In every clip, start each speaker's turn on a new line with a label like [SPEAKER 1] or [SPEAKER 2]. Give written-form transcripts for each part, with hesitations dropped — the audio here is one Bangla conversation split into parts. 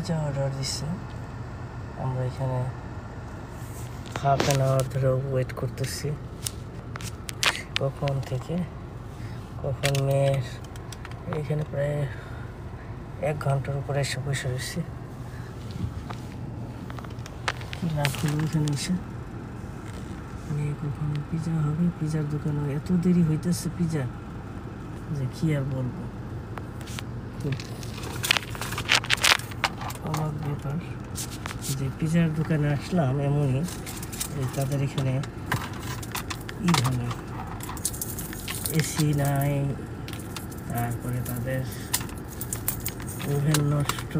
[SPEAKER 1] পিজা অর্ডার দিচ্ছে। আমরা এখানে হাফ অ্যান আওয়ার ধরে ওয়েট করতেছি, কখন থেকে কখন মেয়ের এখানে প্রায় 1 ঘন্টার উপরে এসে বসে রয়েছি। কি লাভ হলো এখানে এসে, মেয়ে কখন পিজা হবে, পিজার দোকানে এত দেরি হইতেছে পিজা যে কি আর বলবো। খুব অবাক ব্যাপার যে পিজার দোকানে আসলাম এমনই যে তাদের এখানে ভালো এসি নাই, তারপরে তাদের ওভেন নষ্ট,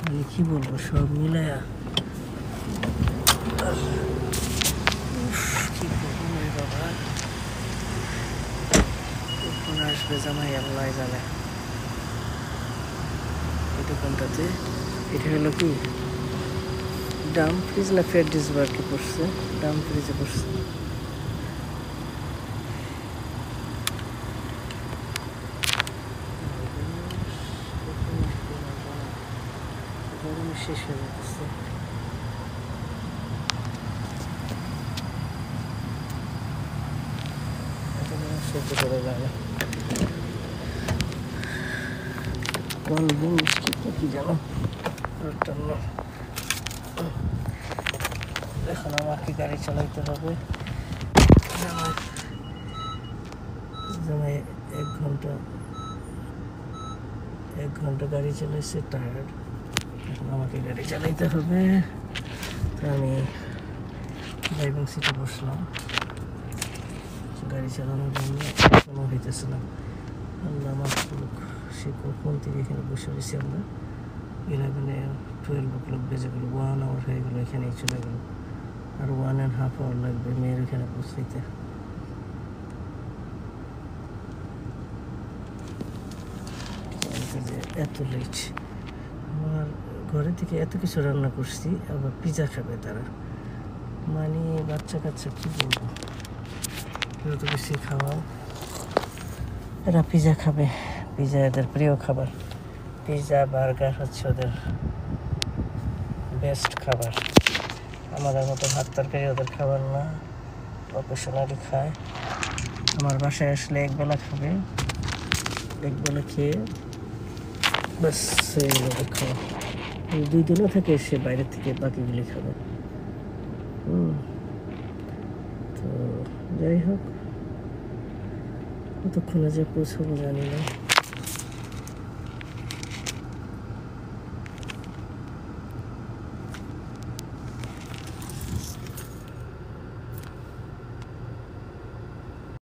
[SPEAKER 1] মানে কি বলবো সব মিলায়া কি করবো বাবা। কখন আসবে জামাই আল্লাহ জানে। এই দোকানটাতে এটা হলো কি ডাম ফ্রিজ না ফেডিস বার কি পড়ছে, ডাম ফ্রিজে পড়ছে। গরমে শেষ হয়ে যাচ্ছে। সহ্য করা যায় না। কি জানো এখন আমাকে গাড়ি চালাইতে হবে। জামাই 1 ঘন্টা গাড়ি চালাইছে, টায়ার্ড। এখন আমাকে গাড়ি চালাইতে হবে। তো আমি ড্রাইভিং সিটে বসলাম, গাড়ি চালানোর জন্য কোনো হইতেছে না। আল্লাহ আমার সে কখন থেকে এখানে বসে রয়েছি আমরা। 12 o'clock বেজে গেলো, 1 hour হয়ে গেলো, এখানেই চলে গেল। আর 1.5 hour লাগবে মেয়ের এখানে পৌঁছাইতে। এত লেট, আমার ঘরে থেকে এত কিছু রান্না করছি, আবার পিজা খাবে তারা, মানে বাচ্চা কাচ্চা কি বলবো, যত বেশি খাওয়াও এরা পিজা খাবে। পিজা এদের প্রিয় খাবার, পিজা বার্গার হচ্ছে ওদের বেস্ট খাবার। আমাদের মতো ভাত তরকারি ওদের খাবার না, প্রফেশনালি খায়। আমার বাসায় আসলে 1 বেলা খাবে, 1 বেলা খেয়ে বাস এইভাবে খাওয়া। 2 দিনও থেকে সে বাইরে থেকে বাকিগুলি খাবে। তো যাই হোক, কতক্ষণে যে পৌঁছাবো জানি না।